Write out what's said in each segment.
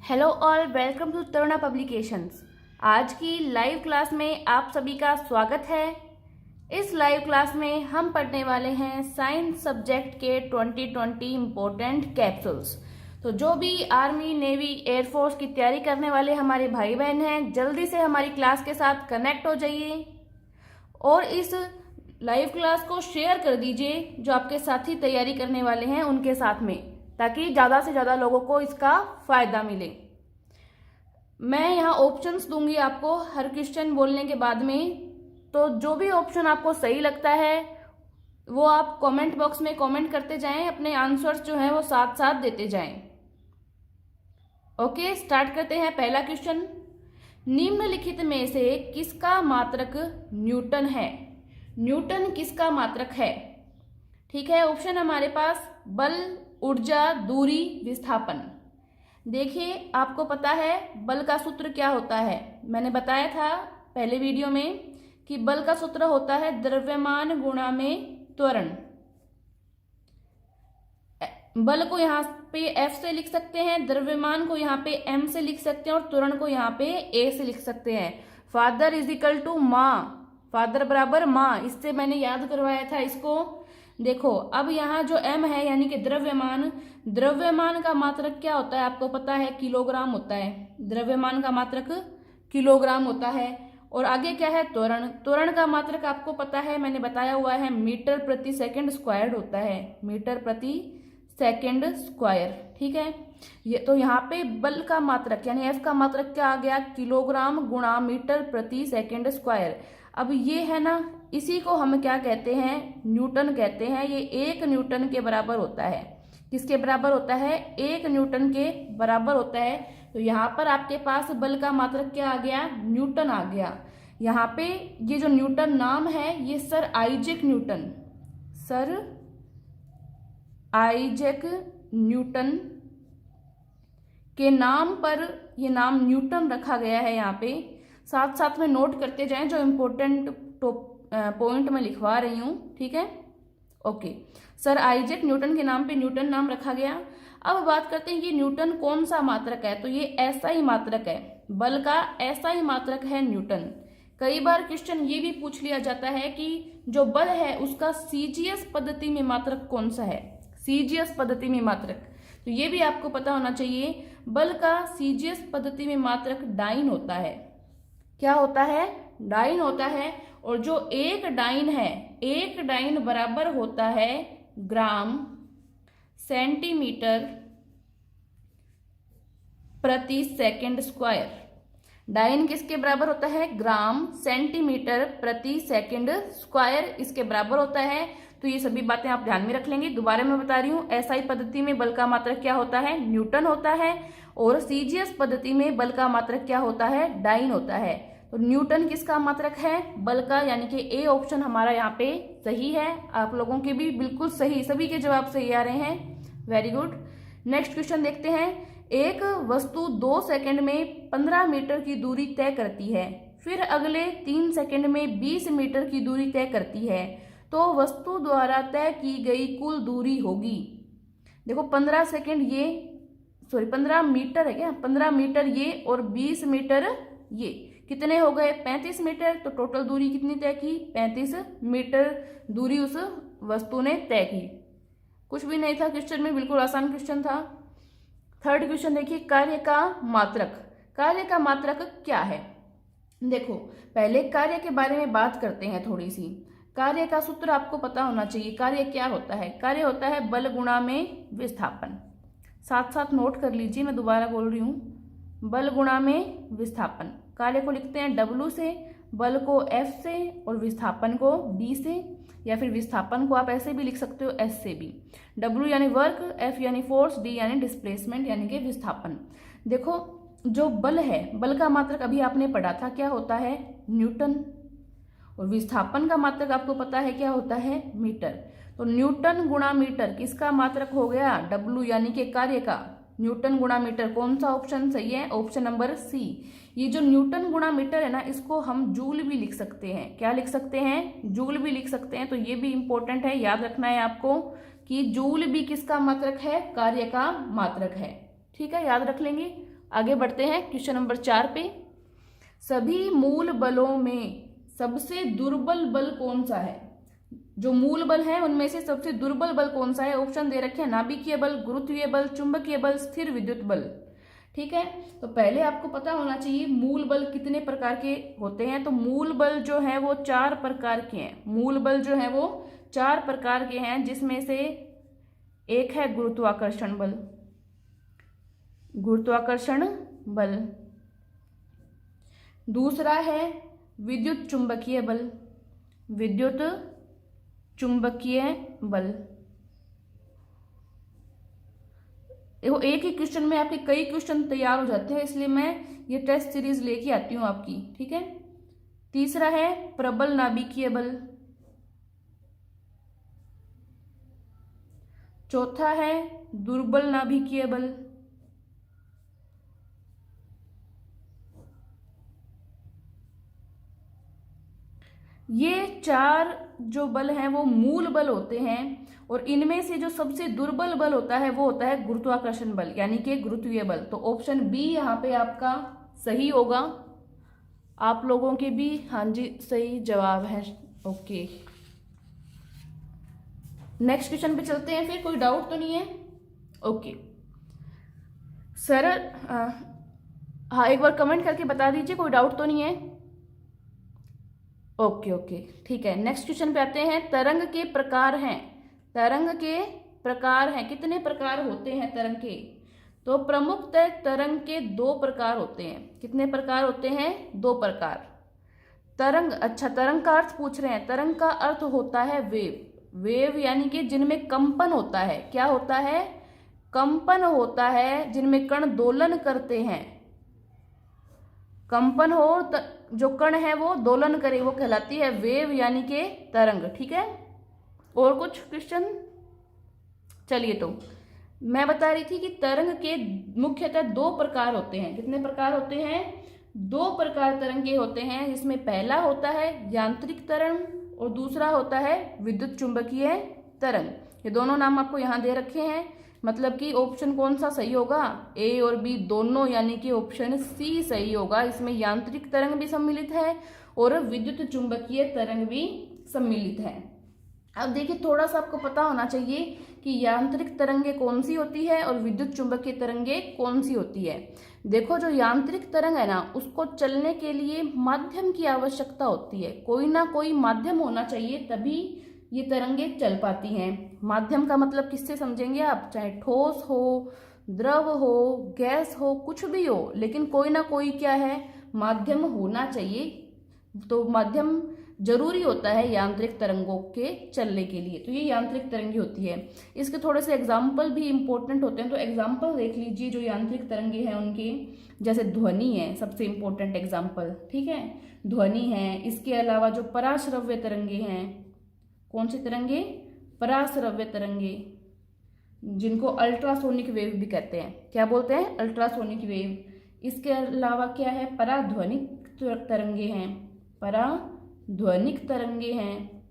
Hello all, welcome to Taruna publications. आज की live class में आप सभी का स्वागत है। इस लाइव क्लास में हम पढ़ने वाले हैं साइंस सब्जेक्ट के 2020 इम्पोर्टेंट कैप्सूल्स। तो जो भी आर्मी, नेवी, एयरफोर्स की तैयारी करने वाले हमारे भाई बहन हैं, जल्दी से हमारी क्लास के साथ कनेक्ट हो जाइए और इस लाइव क्लास को शेयर कर दीजिए जो आपके साथी तैयारी करने वाले हैं उनके साथ में, ताकि ज़्यादा से ज़्यादा लोगों को इसका फ़ायदा मिले। मैं यहाँ ऑप्शंस दूंगी आपको हर क्वेश्चन बोलने के बाद में, तो जो भी ऑप्शन आपको सही लगता है वो आप कमेंट बॉक्स में कमेंट करते जाएं, अपने आंसर्स जो हैं वो साथ साथ देते जाएं। ओके, स्टार्ट करते हैं। पहला क्वेश्चन, निम्नलिखित में से किसका मात्रक न्यूटन है? न्यूटन किसका मात्रक है? ठीक है, ऑप्शन हमारे पास बल, ऊर्जा, दूरी, विस्थापन। देखिए, आपको पता है बल का सूत्र क्या होता है। मैंने बताया था पहले वीडियो में कि बल का सूत्र होता है द्रव्यमान गुणा में त्वरण। बल को यहाँ पे F से लिख सकते हैं, द्रव्यमान को यहाँ पे M से लिख सकते हैं और त्वरण को यहाँ पे A से लिख सकते हैं। फादर इज इक्वल टू माँ, फादर बराबर माँ, इससे मैंने याद करवाया था इसको। देखो, अब यहाँ जो M है यानी कि द्रव्यमान, द्रव्यमान का मात्रक क्या होता है आपको पता है? किलोग्राम होता है। द्रव्यमान का मात्रक किलोग्राम होता है। और आगे क्या है? त्वरण। त्वरण का मात्रक आपको पता है, मैंने बताया हुआ है, मीटर प्रति सेकंड स्क्वायर होता है, मीटर प्रति सेकंड स्क्वायर। ठीक है, ये तो यहाँ पे बल का मात्रक यानी F का मात्रक क्या आ गया? किलोग्राम गुणा मीटर प्रति सेकंड स्क्वायर। अब ये है ना, इसी को हम क्या कहते हैं? न्यूटन कहते हैं। ये 1 न्यूटन के बराबर होता है। किसके बराबर होता है? 1 न्यूटन के बराबर होता है। तो यहाँ पर आपके पास बल का मात्रक क्या आ गया? न्यूटन आ गया। यहाँ पे ये जो न्यूटन नाम है ये sir Isaac Newton, sir Isaac Newton के नाम पर ये नाम न्यूटन रखा गया है। यहाँ पे साथ साथ में नोट करते जाएं जो इम्पोर्टेंट पॉइंट मैं लिखवा रही हूँ। ठीक है, ओके। सर आइजैक न्यूटन के नाम पे न्यूटन नाम रखा गया। अब बात करते हैं कि न्यूटन कौन सा मात्रक है। तो ये ऐसा ही मात्रक है, बल का ऐसा ही मात्रक है न्यूटन। कई बार क्वेश्चन ये भी पूछ लिया जाता है कि जो बल है उसका सीजीएस पद्धति में मात्रक कौन सा है? सीजीएस पद्धति में मात्रक, तो ये भी आपको पता होना चाहिए। बल का सीजीएस पद्धति में मात्रक डाइन होता है। क्या होता है? डाइन होता है। और जो एक डाइन है, एक डाइन बराबर होता है ग्राम सेंटीमीटर प्रति सेकंड स्क्वायर। डाइन किसके बराबर होता है? ग्राम सेंटीमीटर प्रति सेकंड स्क्वायर इसके बराबर होता है। तो ये सभी बातें आप ध्यान में रख लेंगे। दोबारा मैं बता रही हूँ, एसआई पद्धति में बल का मात्रक क्या होता है? न्यूटन होता है। और सीजीएस पद्धति में बल का मात्रक क्या होता है? डाइन होता है। तो न्यूटन किसका मात्रक है? बल का, यानी कि ए ऑप्शन हमारा यहाँ पे सही है। आप लोगों के भी बिल्कुल सही, सभी के जवाब सही आ रहे हैं। Very good. नेक्स्ट क्वेश्चन देखते हैं। एक वस्तु 2 सेकंड में 15 मीटर की दूरी तय करती है, फिर अगले 3 सेकंड में 20 मीटर की दूरी तय करती है, तो वस्तु द्वारा तय की गई कुल दूरी होगी। देखो 15 सेकंड ये, सॉरी 15 मीटर है क्या? 15 मीटर ये और 20 मीटर ये, कितने हो गए? 35 मीटर। तो टोटल दूरी कितनी तय की? 35 मीटर दूरी उस वस्तु ने तय की। कुछ भी नहीं था क्वेश्चन में, बिल्कुल आसान क्वेश्चन था। थर्ड क्वेश्चन देखिए, कार्य का मात्रक। कार्य का मात्रक क्या है? देखो, पहले कार्य के बारे में बात करते हैं थोड़ी सी। कार्य का सूत्र आपको पता होना चाहिए। कार्य क्या होता है? कार्य होता है बल गुणा में विस्थापन। साथ साथ नोट कर लीजिए, मैं दोबारा बोल रही हूँ, बल गुणा में विस्थापन। कार्य को लिखते हैं W से, बल को F से और विस्थापन को D से, या फिर विस्थापन को आप ऐसे भी लिख सकते हो S से भी। W यानी वर्क, F यानी फोर्स, D यानी डिस्प्लेसमेंट यानी कि विस्थापन। देखो, जो बल है, बल का मात्रक अभी आपने पढ़ा था, क्या होता है? न्यूटन। और विस्थापन का मात्रक आपको पता है क्या होता है? मीटर। तो न्यूटन गुणा मीटर किसका मात्रक हो गया? W यानी कि कार्य का। न्यूटन गुणा मीटर, कौन सा ऑप्शन सही है? Option number C. ये जो न्यूटन गुणा मीटर है ना, इसको हम जूल भी लिख सकते हैं। क्या लिख सकते हैं? जूल भी लिख सकते हैं। तो ये भी इंपॉर्टेंट है, याद रखना है आपको कि जूल भी किसका मात्रक है? कार्य का मात्रक है। ठीक है, याद रख लेंगे। आगे बढ़ते हैं क्वेश्चन नंबर 4 पे। सभी मूल बलों में सबसे दुर्बल बल कौन सा है? जो मूल बल है उनमें से सबसे दुर्बल बल कौन सा है? ऑप्शन दे रखे हैं नाभिकीय बल, गुरुत्वीय बल, चुंबकीय बल, स्थिर विद्युत बल। ठीक है, तो पहले आपको पता होना चाहिए मूल बल कितने प्रकार के होते हैं। तो मूल बल जो है वो 4 प्रकार के हैं। मूल बल जो है वो 4 प्रकार के हैं, जिसमें से एक है गुरुत्वाकर्षण बल, गुरुत्वाकर्षण बल। दूसरा है विद्युत चुंबकीय बल, विद्युत चुंबकीय बल। देखो एक ही क्वेश्चन में आपके कई क्वेश्चन तैयार हो जाते हैं, इसलिए मैं ये टेस्ट सीरीज लेके आती हूँ आपकी। ठीक है, तीसरा है प्रबल नाभिकीय बल, चौथा है दुर्बल नाभिकीय बल, ये 4 जो बल हैं वो मूल बल होते हैं। और इनमें से जो सबसे दुर्बल बल होता है वो होता है गुरुत्वाकर्षण बल, यानी कि गुरुत्वीय बल। तो ऑप्शन बी यहाँ पे आपका सही होगा। आप लोगों के भी हाँ जी सही जवाब है। ओके, नेक्स्ट क्वेश्चन पे चलते हैं। फिर कोई डाउट तो नहीं है? ओके सर, हाँ एक बार कमेंट करके बता दीजिए कोई डाउट तो नहीं है। ओके ओके ठीक है, नेक्स्ट क्वेश्चन पे आते हैं। तरंग के प्रकार हैं, तरंग के प्रकार हैं, कितने प्रकार होते हैं तरंग के? तो प्रमुखतः तरंग के 2 प्रकार होते हैं। कितने प्रकार होते हैं? 2 प्रकार। तरंग, अच्छा तरंग का अर्थ पूछ रहे हैं। तरंग का अर्थ होता है वेव, वेव यानी कि जिनमें कंपन होता है। क्या होता है? कंपन होता है, जिनमें कण दोलन करते हैं। कंपन हो जो कण है वो दोलन करे, वो कहलाती है वेव यानी कि तरंग। ठीक है, और कुछ क्वेश्चन? चलिए, तो मैं बता रही थी कि तरंग के मुख्यतः 2 प्रकार होते हैं। कितने प्रकार होते हैं? 2 प्रकार तरंग के होते हैं, जिसमें पहला होता है यांत्रिक तरंग और दूसरा होता है विद्युत चुंबकीय तरंग। ये दोनों नाम आपको यहाँ दे रखे हैं। मतलब कि ऑप्शन कौन सा सही होगा? ए और बी दोनों, यानी कि ऑप्शन सी सही होगा। इसमें यांत्रिक तरंग भी सम्मिलित है और विद्युत चुंबकीय तरंग भी सम्मिलित है। अब देखिए, थोड़ा सा आपको पता होना चाहिए कि यांत्रिक तरंगे कौन सी होती है और विद्युत चुंबकीय तरंगे कौन सी होती है। देखो, जो यांत्रिक तरंग है ना, उसको चलने के लिए माध्यम की आवश्यकता होती है। कोई ना कोई माध्यम होना चाहिए, तभी ये तरंगे चल पाती हैं। माध्यम का मतलब किससे समझेंगे आप? चाहे ठोस हो, द्रव हो, गैस हो, कुछ भी हो, लेकिन कोई ना कोई क्या है, माध्यम होना चाहिए। तो माध्यम जरूरी होता है यांत्रिक तरंगों के चलने के लिए। तो ये यांत्रिक तरंगे होती है। इसके थोड़े से एग्जाम्पल भी इंपॉर्टेंट होते हैं, तो एग्जाम्पल देख लीजिए जो यांत्रिक तरंगे हैं उनके। जैसे ध्वनि है सबसे इंपॉर्टेंट एग्जाम्पल, ठीक है, ध्वनि है। इसके अलावा जो पराश्रव्य तरंगे हैं, कौन सी तरंगे? पराश्रव्य तरंगे, जिनको अल्ट्रासोनिक वेव भी कहते हैं। क्या बोलते हैं? Ultrasonic wave. इसके अलावा क्या है? पराध्वनिक तरंगे हैं, पराध्वनिक तरंगे हैं।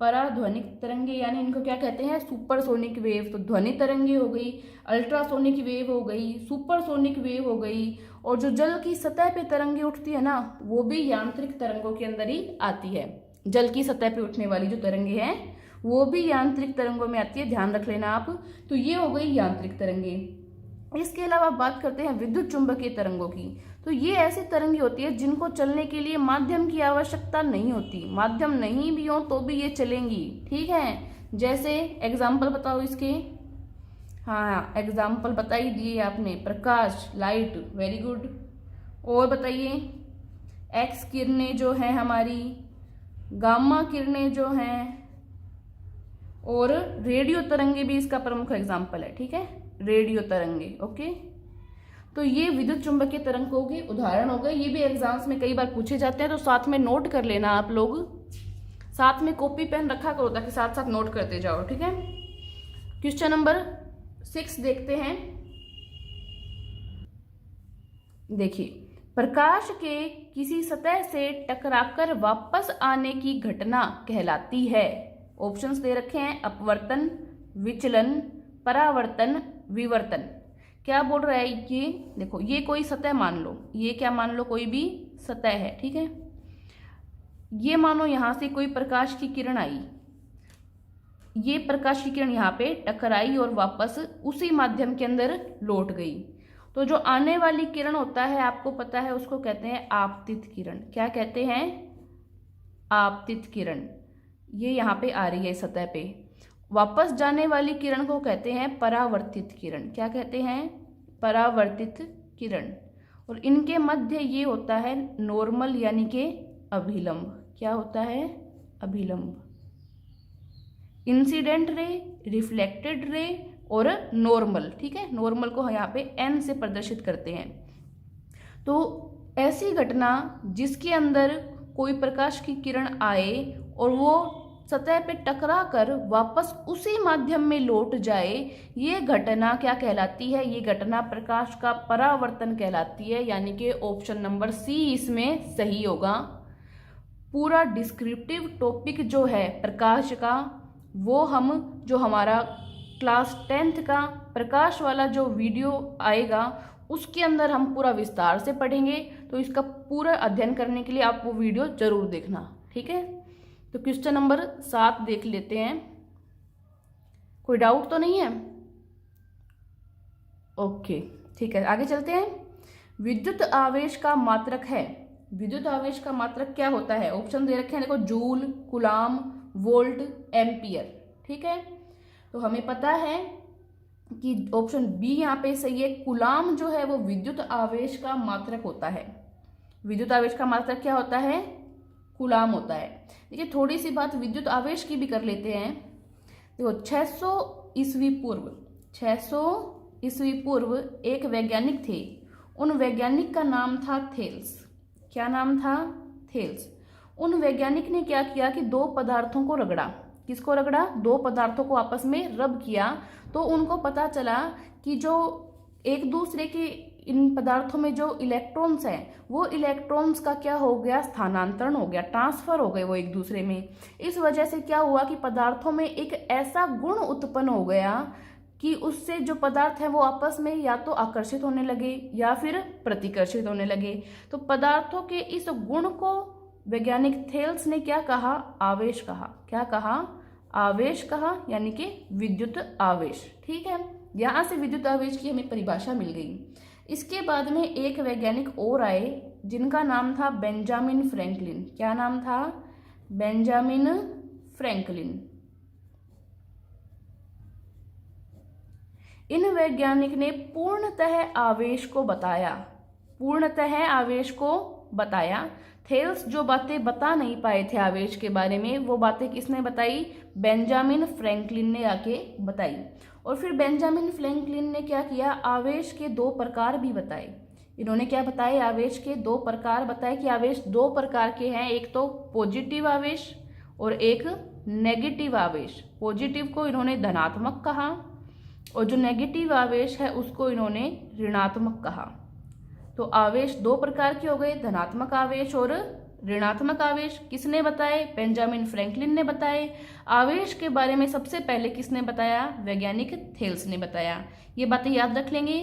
पराध्वनिक तरंगे यानी इनको क्या कहते हैं? Supersonic wave. तो ध्वनि तरंगे हो गई, अल्ट्रासोनिक वेव हो गई, सुपरसोनिक वेव हो गई। और जो जल की सतह पे तरंगे उठती है ना, वो भी यांत्रिक तरंगों के अंदर ही आती है। जल की सतह पे उठने वाली जो तरंगे हैं वो भी यांत्रिक तरंगों में आती है, ध्यान रख लेना आप। तो ये हो गई यांत्रिक तरंगे। इसके अलावा बात करते हैं विद्युत चुंबकीय तरंगों की। तो ये ऐसी तरंगे होती है जिनको चलने के लिए माध्यम की आवश्यकता नहीं होती। माध्यम नहीं भी हो तो भी ये चलेंगी। ठीक है, जैसे एग्जाम्पल बताओ इसके। हाँ, एग्जाम्पल बता ही दिए आपने। प्रकाश, लाइट, वेरी गुड। और बताइए, एक्स किरणें जो है हमारी, गामा किरणें जो हैं, और रेडियो तरंगे भी इसका प्रमुख एग्जाम्पल है। ठीक है, रेडियो तरंगे। ओके, तो ये विद्युत चुंबकीय तरंगों के उदाहरण हो गए। ये भी एग्जाम्स में कई बार पूछे जाते हैं, तो साथ में नोट कर लेना आप लोग। साथ में कॉपी पेन रखा करो ताकि साथ साथ नोट करते जाओ। ठीक है, क्वेश्चन नंबर 6 देखते हैं। देखिए, प्रकाश के किसी सतह से टकराकर वापस आने की घटना कहलाती है। ऑप्शंस दे रखे हैं, अपवर्तन, विचलन, परावर्तन, विवर्तन। क्या बोल रहा है ये, देखो ये कोई सतह मान लो, ये क्या मान लो, कोई भी सतह है, ठीक है। ये मानो यहां से कोई प्रकाश की किरण आई, ये प्रकाश की किरण यहाँ पे टकराई और वापस उसी माध्यम के अंदर लौट गई। तो जो आने वाली किरण होता है आपको पता है उसको कहते हैं आपतित किरण। क्या कहते हैं? आपतित किरण। ये यहाँ पे आ रही है सतह पे। वापस जाने वाली किरण को कहते हैं परावर्तित किरण। क्या कहते हैं? परावर्तित किरण। और इनके मध्य ये होता है नॉर्मल यानी कि अभिलंब। क्या होता है? अभिलंब। इंसिडेंट रे, रिफ्लेक्टेड रे और नॉर्मल, ठीक है। नॉर्मल को यहाँ पे एन से प्रदर्शित करते हैं। तो ऐसी घटना जिसके अंदर कोई प्रकाश की किरण आए और वो सतह पे टकरा कर वापस उसी माध्यम में लौट जाए, ये घटना क्या कहलाती है? ये घटना प्रकाश का परावर्तन कहलाती है। यानी कि ऑप्शन नंबर सी इसमें सही होगा। पूरा डिस्क्रिप्टिव टॉपिक जो है प्रकाश का, वो हम जो हमारा क्लास 10th का प्रकाश वाला जो वीडियो आएगा उसके अंदर हम पूरा विस्तार से पढ़ेंगे। तो इसका पूरा अध्ययन करने के लिए आप वो वीडियो जरूर देखना, ठीक है। तो क्वेश्चन नंबर 7 देख लेते हैं। कोई डाउट तो नहीं है? ओके, ठीक है, आगे चलते हैं। विद्युत आवेश का मात्रक है। विद्युत आवेश का मात्रक क्या होता है? ऑप्शन दे रखे हैं, देखो, जूल, कूलाम, वोल्ट, एम्पियर, ठीक है। तो हमें पता है कि ऑप्शन बी यहाँ पे सही है। कूलाम जो है वो विद्युत आवेश का मात्रक होता है। विद्युत आवेश का मात्रक क्या होता है? कूलाम होता है। देखिए, थोड़ी सी बात विद्युत आवेश की भी कर लेते हैं। देखो, 600 ईस्वी पूर्व, 600 ईस्वी पूर्व एक वैज्ञानिक थे। उन वैज्ञानिक का नाम था थेल्स। क्या नाम था? थेल्स। उन वैज्ञानिक ने क्या किया कि दो पदार्थों को रगड़ा। किसको रगड़ा? दो पदार्थों को आपस में रब किया। तो उनको पता चला कि जो एक दूसरे के इन पदार्थों में जो इलेक्ट्रॉन्स हैं, वो इलेक्ट्रॉन्स का क्या हो गया? स्थानांतरण हो गया, ट्रांसफर हो गए वो एक दूसरे में। इस वजह से क्या हुआ कि पदार्थों में एक ऐसा गुण उत्पन्न हो गया कि उससे जो पदार्थ है वो आपस में या तो आकर्षित होने लगे या फिर प्रतिकर्षित होने लगे। तो पदार्थों के इस गुण को वैज्ञानिक थेल्स ने क्या कहा? आवेश कहा। क्या कहा? आवेश कहा, यानी कि विद्युत आवेश, ठीक है। यहां से विद्युत आवेश की हमें परिभाषा मिल गई। इसके बाद में एक वैज्ञानिक और आए जिनका नाम था बेंजामिन फ्रैंकलिन। क्या नाम था? Benjamin Franklin. इन वैज्ञानिक ने पूर्णतः आवेश को बताया। पूर्णतः आवेश को बताया। थेल्स जो बातें बता नहीं पाए थे आवेश के बारे में, वो बातें किसने बताई? बेंजामिन फ्रैंकलिन ने आके बताई। और फिर बेंजामिन फ्रैंकलिन ने क्या किया? आवेश के दो प्रकार भी बताए। इन्होंने क्या बताए? आवेश के दो प्रकार बताए कि आवेश दो प्रकार के हैं। एक तो पॉजिटिव आवेश और एक नेगेटिव आवेश। पॉजिटिव को इन्होंने धनात्मक कहा और जो नेगेटिव आवेश है उसको इन्होंने ऋणात्मक कहा। तो आवेश दो प्रकार के हो गए, धनात्मक आवेश और ऋणात्मक आवेश। किसने बताए? बेंजामिन फ्रैंकलिन ने बताए। आवेश के बारे में सबसे पहले किसने बताया? वैज्ञानिक थेल्स ने बताया। ये बातें याद रख लेंगे।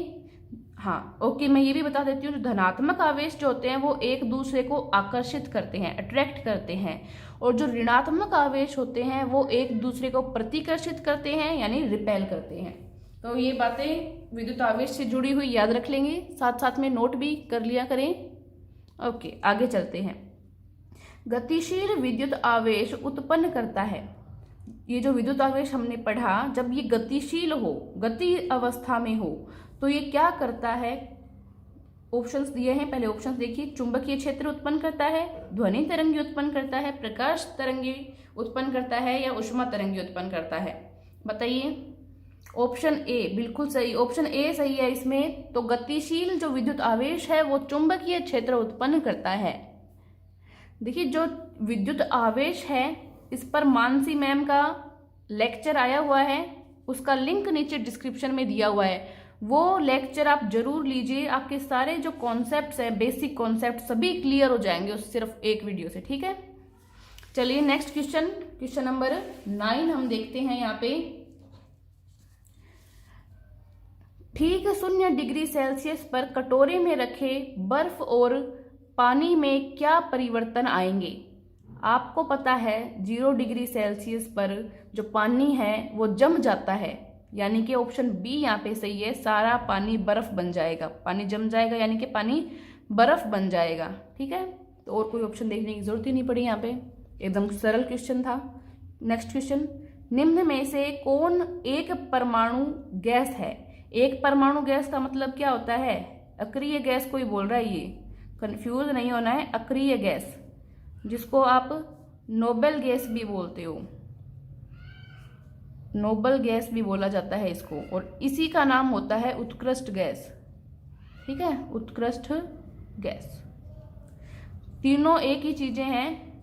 हाँ, ओके, मैं ये भी बता देती हूँ, धनात्मक आवेश जो होते हैं वो एक दूसरे को आकर्षित करते हैं, अट्रैक्ट करते हैं। और जो ऋणात्मक आवेश होते हैं वो एक दूसरे को प्रतिकर्षित करते हैं, यानी रिपेल करते हैं। तो ये बातें विद्युत आवेश से जुड़ी हुई याद रख लेंगे, साथ साथ में नोट भी कर लिया करें। ओके, आगे चलते हैं। गतिशील विद्युत आवेश उत्पन्न करता है। ये जो विद्युत आवेश हमने पढ़ा, जब ये गतिशील हो, गति अवस्था में हो, तो ये क्या करता है? ऑप्शंस दिए हैं, पहले ऑप्शंस देखिए। चुंबकीय क्षेत्र उत्पन्न करता है, ध्वनि तरंगी उत्पन्न करता है, प्रकाश तरंगी उत्पन्न करता है या ऊष्मा तरंगी उत्पन्न करता है? बताइए। ऑप्शन ए बिल्कुल सही, ऑप्शन ए सही है इसमें। तो गतिशील जो विद्युत आवेश है वो चुंबकीय क्षेत्र उत्पन्न करता है। देखिए, जो विद्युत आवेश है इस पर मानसी मैम का लेक्चर आया हुआ है, उसका लिंक नीचे डिस्क्रिप्शन में दिया हुआ है। वो लेक्चर आप जरूर लीजिए, आपके सारे जो कॉन्सेप्ट्स हैं, बेसिक कॉन्सेप्ट सभी क्लियर हो जाएंगे उस सिर्फ एक वीडियो से, ठीक है। चलिए नेक्स्ट क्वेश्चन, क्वेश्चन नंबर 9 हम देखते हैं। यहाँ पे ठीक 0 डिग्री सेल्सियस पर कटोरे में रखे बर्फ और पानी में क्या परिवर्तन आएंगे। आपको पता है 0 डिग्री सेल्सियस पर जो पानी है वो जम जाता है, यानी कि ऑप्शन बी यहाँ पे सही है, सारा पानी बर्फ बन जाएगा, पानी जम जाएगा यानी कि पानी बर्फ बन जाएगा। ठीक है, तो और कोई ऑप्शन देखने की जरूरत ही नहीं पड़ी, यहाँ पे एकदम सरल क्वेश्चन था। नेक्स्ट क्वेश्चन, निम्न में से कौन एक परमाणु गैस है। एक परमाणु गैस का मतलब क्या होता है, अक्रिय गैस कोई बोल रहा है, ये कंफ्यूज नहीं होना है। अक्रिय गैस जिसको आप नोबेल गैस भी बोलते हो, नोबल गैस भी बोला जाता है इसको, और इसी का नाम होता है उत्कृष्ट गैस। ठीक है, उत्कृष्ट गैस। तीनों एक ही चीजें हैं।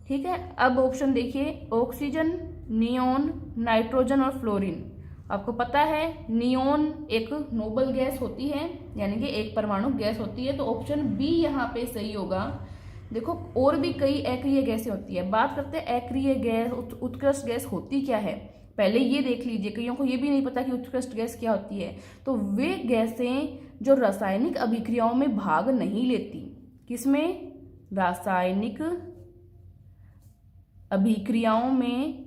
ठीक है, अब ऑप्शन देखिए, ऑक्सीजन, नियोन, नाइट्रोजन और फ्लोरीन। आपको पता है नियोन एक नोबल गैस होती है, यानी कि एक परमाणु गैस होती है, तो ऑप्शन बी यहाँ पे सही होगा। देखो और भी कई अक्रिय गैसें होती है, बात करते हैं अक्रिय गैस, उत्कृष्ट गैस होती क्या है, पहले ये देख लीजिए। कईयों को ये भी नहीं पता कि उत्कृष्ट गैस क्या होती है। तो वे गैसें जो रासायनिक अभिक्रियाओं में भाग नहीं लेती, किसमें, रासायनिक अभिक्रियाओं में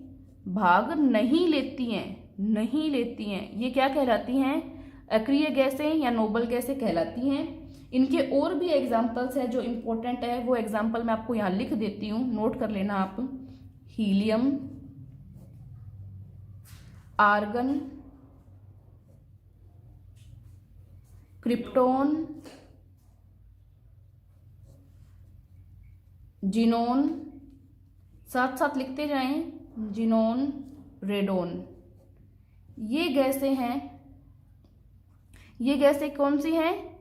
भाग नहीं लेती हैं, नहीं लेती हैं, ये क्या कहलाती हैं, अक्रिय गैसें या नोबल गैसें कहलाती हैं। इनके और भी एग्जाम्पल्स है जो इम्पोर्टेंट है, वो एग्जाम्पल मैं आपको यहाँ लिख देती हूँ, नोट कर लेना आप। हीलियम, आर्गन, क्रिप्टॉन, जिनोन, साथ साथ लिखते जाएं, जिनोन, रेडोन, ये गैसें हैं। ये गैसें कौन सी हैं,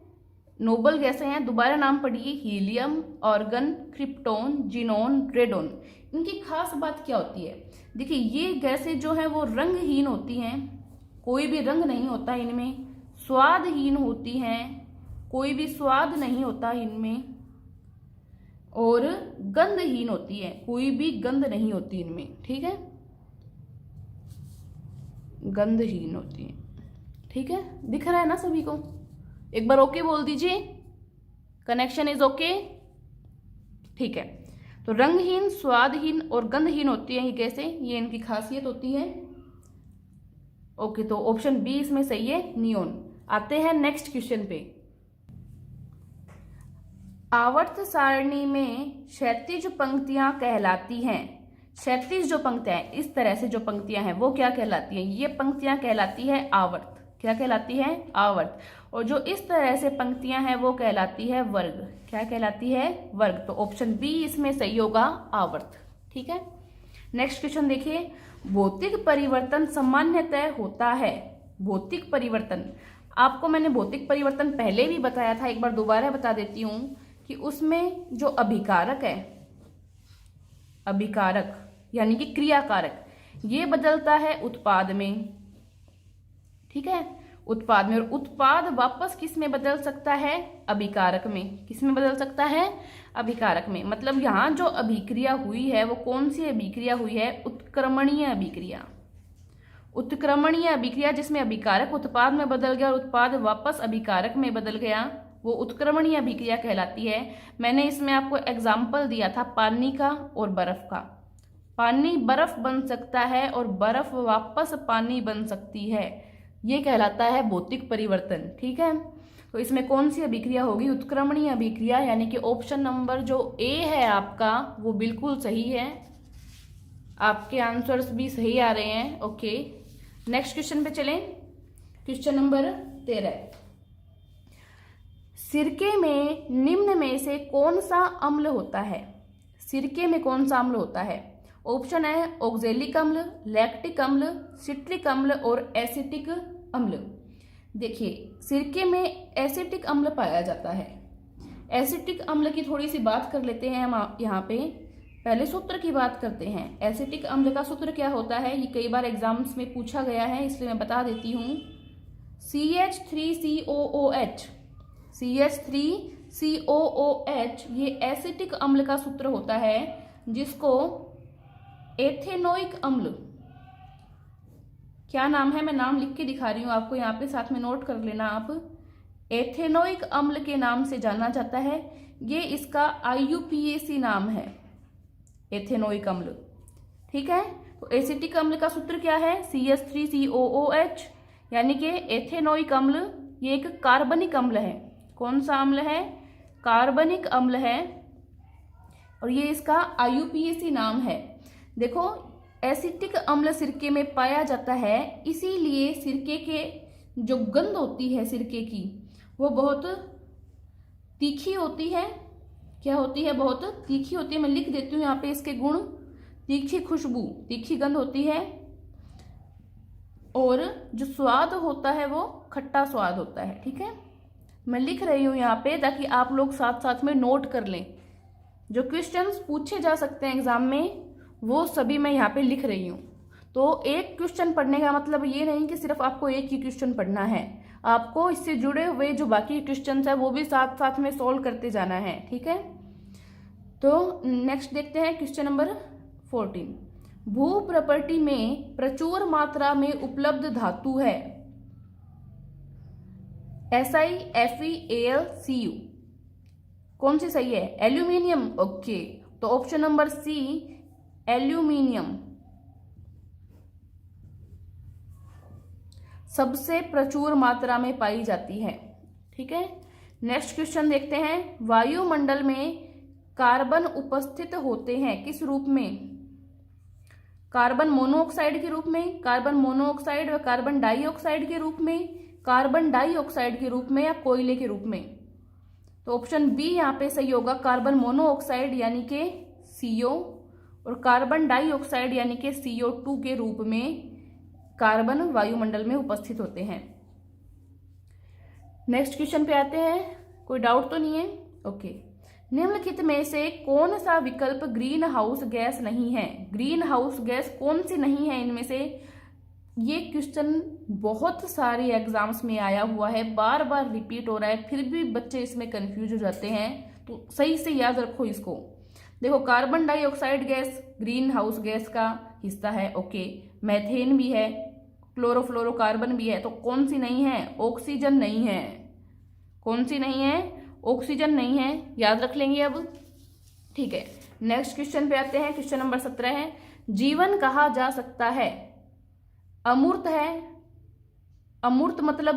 नोबल गैसें हैं। दोबारा नाम पढ़िए, helium, argon, krypton, xenon, radon. इनकी खास बात क्या होती है, देखिए ये गैसें जो हैं वो रंगहीन होती हैं, कोई भी रंग नहीं होता इनमें, स्वादहीन होती हैं, कोई भी स्वाद नहीं होता इनमें, और गंधहीन होती है, कोई भी गंध नहीं होती इनमें। ठीक है, गंधहीन होती है। ठीक है, दिख रहा है ना सभी को, एक बार ओके बोल दीजिए, कनेक्शन इज ओके। ठीक है, तो रंगहीन, स्वादहीन और गंधहीन होती है ये गैसें, ये इनकी खासियत होती है। ओके, तो ऑप्शन बी इसमें सही है, नियोन। आते हैं नेक्स्ट क्वेश्चन पे। आवर्त सारणी में क्षैतिज पंक्तियां कहलाती हैं, क्षैतिज जो पंक्तियां हैं, इस तरह से जो पंक्तियां हैं वो क्या कहलाती हैं, ये पंक्तियां कहलाती है आवर्त। क्या कहलाती है, आवर्त। और जो इस तरह से पंक्तियां हैं वो कहलाती है वर्ग। क्या कहलाती है, वर्ग। तो ऑप्शन बी इसमें सही होगा, आवर्त। ठीक है, नेक्स्ट क्वेश्चन देखिए, भौतिक परिवर्तन सामान्यतः होता है। भौतिक परिवर्तन, आपको मैंने भौतिक परिवर्तन पहले भी बताया था, एक बार दोबारा बता देती हूं कि उसमें जो अभिकारक है, अभिकारक यानी कि क्रियाकारक, ये बदलता है उत्पाद में। ठीक है, उत्पाद में, और उत्पाद वापस किस में बदल सकता है, अभिकारक में। किस में बदल सकता है, अभिकारक में। मतलब यहां जो अभिक्रिया हुई है वो कौन सी अभिक्रिया हुई है, उत्क्रमणीय अभिक्रिया। उत्क्रमणीय अभिक्रिया जिसमें अभिकारक उत्पाद में बदल गया और उत्पाद वापस अभिकारक में बदल गया, वो उत्क्रमणीय अभिक्रिया कहलाती है। मैंने इसमें आपको एग्जाम्पल दिया था पानी का और बर्फ का। पानी बर्फ बन सकता है और बर्फ वापस पानी बन सकती है, ये कहलाता है भौतिक परिवर्तन। ठीक है, तो इसमें कौन सी अभिक्रिया होगी, उत्क्रमणीय अभिक्रिया, यानी कि ऑप्शन नंबर जो ए है आपका वो बिल्कुल सही है। आपके आंसर्स भी सही आ रहे हैं। ओके, नेक्स्ट क्वेश्चन पे चलें। क्वेश्चन नंबर 13, सिरके में निम्न में से कौन सा अम्ल होता है। सिरके में कौन सा अम्ल होता है, ऑप्शन है ऑक्जेलिक अम्ल, लैक्टिक अम्ल, सिट्रिक अम्ल और एसिटिक अम्ल। देखिए सिरके में एसिटिक अम्ल पाया जाता है। एसिटिक अम्ल की थोड़ी सी बात कर लेते हैं हम यहाँ पे। पहले सूत्र की बात करते हैं। एसिटिक अम्ल का सूत्र क्या होता है, ये कई बार एग्जाम्स में पूछा गया है, इसलिए मैं बता देती हूँ। CH3COOH, CH3COOH ये एसिटिक अम्ल का सूत्र होता है, जिसको एथेनोइक अम्ल क्या नाम है, मैं नाम लिख के दिखा रही हूँ आपको, यहाँ पे साथ में नोट कर लेना आप। एथेनोइक अम्ल के नाम से जाना जाता है, ये इसका IUPAC नाम है, एथेनोइक अम्ल। ठीक है, तो एसिटिक अम्ल का सूत्र क्या है, CH3COOH, यानी कि एथेनोइक अम्ल ये एक कार्बनिक अम्ल है। कौन सा अम्ल है, कार्बनिक अम्ल है, और ये इसका IUPAC नाम है। देखो, एसिटिक अम्ल सिरके में पाया जाता है, इसीलिए सिरके के जो गंध होती है सिरके की वो बहुत तीखी होती है। क्या होती है, बहुत तीखी होती है। मैं लिख देती हूँ यहाँ पे इसके गुण, तीखी खुशबू, तीखी गंध होती है, और जो स्वाद होता है वो खट्टा स्वाद होता है। ठीक है, मैं लिख रही हूँ यहाँ पे ताकि आप लोग साथ साथ में नोट कर लें। जो क्वेश्चंस पूछे जा सकते हैं एग्जाम में वो सभी मैं यहाँ पे लिख रही हूँ। तो एक क्वेश्चन पढ़ने का मतलब ये नहीं कि सिर्फ आपको एक ही क्वेश्चन पढ़ना है, आपको इससे जुड़े हुए जो बाकी क्वेश्चंस है वो भी साथ साथ में सॉल्व करते जाना है। ठीक है, तो नेक्स्ट देखते हैं क्वेश्चन नंबर 14। भू प्रॉपर्टी में प्रचुर मात्रा में उपलब्ध धातु है, SI Fe Al Cu, कौन सी सही है, एल्यूमिनियम। ओके, तो ऑप्शन नंबर सी एल्यूमिनियम सबसे प्रचुर मात्रा में पाई जाती है। ठीक है, नेक्स्ट क्वेश्चन देखते हैं। वायुमंडल में कार्बन उपस्थित होते हैं किस रूप में, कार्बन मोनोऑक्साइड के रूप में, कार्बन मोनोऑक्साइड व कार्बन डाइऑक्साइड के रूप में, कार्बन डाइऑक्साइड के रूप में, या कोयले के रूप में। तो ऑप्शन बी यहाँ पे सही होगा, कार्बन मोनोऑक्साइड यानी कि CO, और कार्बन डाइऑक्साइड यानी कि CO2 के रूप में कार्बन वायुमंडल में उपस्थित होते हैं। नेक्स्ट क्वेश्चन पे आते हैं, कोई डाउट तो नहीं है। ओके, निम्नलिखित में से कौन सा विकल्प ग्रीन हाउस गैस नहीं है, ग्रीन हाउस गैस कौन सी नहीं है इनमें से। ये क्वेश्चन बहुत सारे एग्जाम्स में आया हुआ है, बार बार रिपीट हो रहा है, फिर भी बच्चे इसमें कंफ्यूज हो जाते हैं, तो सही से याद रखो इसको। देखो, carbon dioxide gas green house gas का हिस्सा है, ओके, मैथेन भी है, क्लोरोफ्लोरोकार्बन भी है, तो कौन सी नहीं है, ऑक्सीजन नहीं है। कौन सी नहीं है, ऑक्सीजन नहीं है, याद रख लेंगे अब। ठीक है, नेक्स्ट क्वेश्चन पे आते हैं, क्वेश्चन नंबर 17 है। जीवन कहा जा सकता है, अमूर्त है। अमूर्त मतलब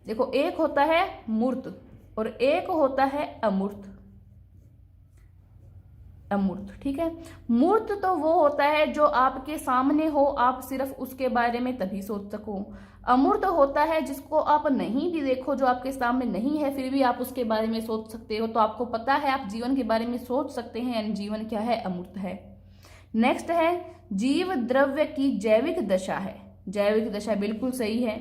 देखो, एक होता है मूर्त और एक होता है अमूर्त। अमूर्त, ठीक है। मूर्त तो वो होता है जो आपके सामने हो, आप सिर्फ उसके बारे में तभी सोच सको। अमूर्त होता है जिसको आप नहीं भी देखो, जो आपके सामने नहीं है, फिर भी आप उसके बारे में सोच सकते हो, तो आपको पता है आप जीवन के बारे में सोच सकते हैं, यानी जीवन क्या है, अमूर्त है। नेक्स्ट है, जीव द्रव्य की जैविक दशा है। जैविक दशा बिल्कुल सही है।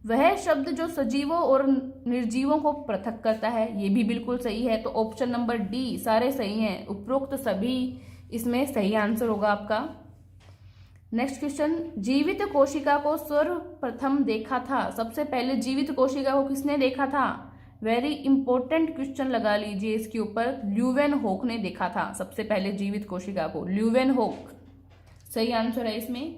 वह शब्द जो सजीवों और निर्जीवों को पृथक करता है, ये भी बिल्कुल सही है। तो ऑप्शन नंबर डी सारे सही हैं, उपरोक्त सभी इसमें सही आंसर होगा आपका। नेक्स्ट क्वेश्चन, जीवित कोशिका को सर्वप्रथम देखा था, सबसे पहले जीवित कोशिका को किसने देखा था। वेरी इंपॉर्टेंट क्वेश्चन लगा लीजिए इसके ऊपर, ल्यूवेनहोक ने देखा था सबसे पहले जीवित कोशिका को, ल्यूवेनहोक सही आंसर है इसमें।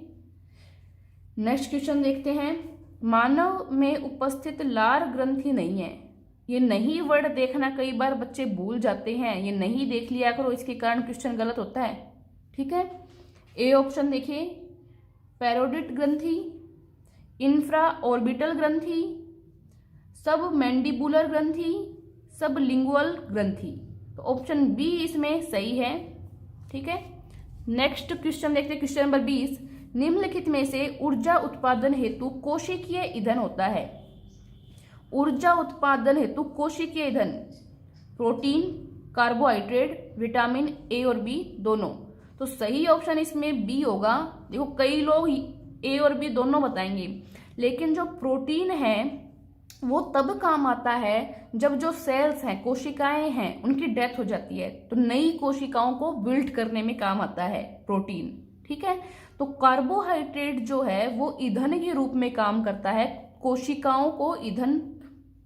नेक्स्ट क्वेश्चन देखते हैं, मानव में उपस्थित लार ग्रंथि नहीं है। ये नहीं वर्ड देखना कई बार बच्चे भूल जाते हैं, ये नहीं देख लिया करो, इसके कारण क्वेश्चन गलत होता है। ठीक है, ए ऑप्शन देखिए, पैरोडिट ग्रंथि, इंफ्रा ऑर्बिटल ग्रंथि, सब मैंडिबुलर ग्रंथि, सब लिंगुअल ग्रंथि। तो ऑप्शन बी इसमें सही है। ठीक है, नेक्स्ट क्वेश्चन देखते हैं, क्वेश्चन नंबर 20, निम्नलिखित में से ऊर्जा उत्पादन हेतु कोशिकीय ईंधन होता है। ऊर्जा उत्पादन हेतु कोशिकीय ईंधन, प्रोटीन, कार्बोहाइड्रेट, विटामिन ए और बी दोनों। तो सही ऑप्शन इसमें बी होगा। देखो, कई लोग ए और बी दोनों बताएंगे, लेकिन जो प्रोटीन है वो तब काम आता है जब जो सेल्स हैं, कोशिकाएं हैं, उनकी डेथ हो जाती है, तो नई कोशिकाओं को बिल्ड करने में काम आता है प्रोटीन। ठीक है, तो कार्बोहाइड्रेट जो है वो ईंधन के रूप में काम करता है, कोशिकाओं को ईंधन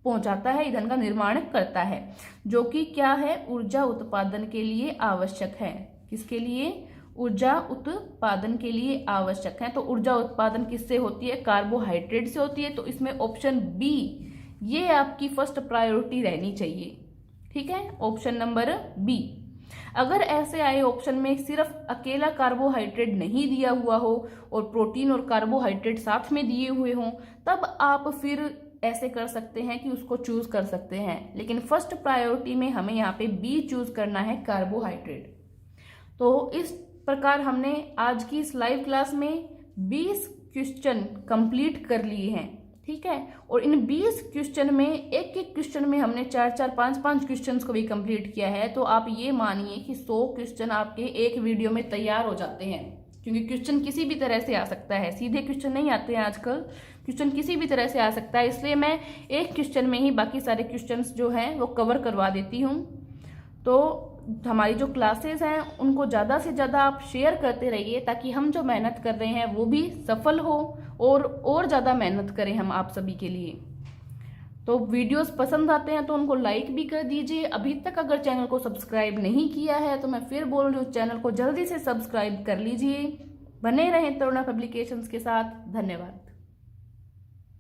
पहुंचाता है, ईंधन का निर्माण करता है, जो कि क्या है, ऊर्जा उत्पादन के लिए आवश्यक है। किसके लिए, ऊर्जा उत्पादन के लिए आवश्यक है। तो ऊर्जा उत्पादन किससे होती है? कार्बोहाइड्रेट से होती है। तो इसमें ऑप्शन बी ये आपकी फर्स्ट प्रायोरिटी रहनी चाहिए। ठीक है, ऑप्शन नंबर बी। अगर ऐसे आए ऑप्शन में सिर्फ अकेला कार्बोहाइड्रेट नहीं दिया हुआ हो और प्रोटीन और कार्बोहाइड्रेट साथ में दिए हुए हों, तब आप फिर ऐसे कर सकते हैं कि उसको चूज कर सकते हैं। लेकिन फर्स्ट प्रायोरिटी में हमें यहाँ पे बी चूज करना है, कार्बोहाइड्रेट। तो इस प्रकार हमने आज की इस लाइव क्लास में 20 क्वेश्चन कंप्लीट कर लिए हैं। ठीक है, और इन 20 क्वेश्चन में एक एक क्वेश्चन में हमने 4-4, 5-5 क्वेश्चंस को भी कंप्लीट किया है। तो आप ये मानिए कि 100 क्वेश्चन आपके एक वीडियो में तैयार हो जाते हैं, क्योंकि क्वेश्चन किसी भी तरह से आ सकता है, सीधे क्वेश्चन नहीं आते हैं आजकल, क्वेश्चन किसी भी तरह से आ सकता है। इसलिए मैं एक क्वेश्चन में ही बाकी सारे क्वेश्चंस जो हैं वो कवर करवा देती हूँ। तो हमारी जो क्लासेस हैं उनको ज़्यादा से ज़्यादा आप शेयर करते रहिए, ताकि हम जो मेहनत कर रहे हैं वो भी सफल हो और ज़्यादा मेहनत करें हम आप सभी के लिए। तो वीडियोस पसंद आते हैं तो उनको लाइक भी कर दीजिए। अभी तक अगर चैनल को सब्सक्राइब नहीं किया है तो मैं फिर बोल रही हूँ, चैनल को जल्दी से सब्सक्राइब कर लीजिए। बने रहें तरुणा पब्लिकेशंस के साथ। धन्यवाद।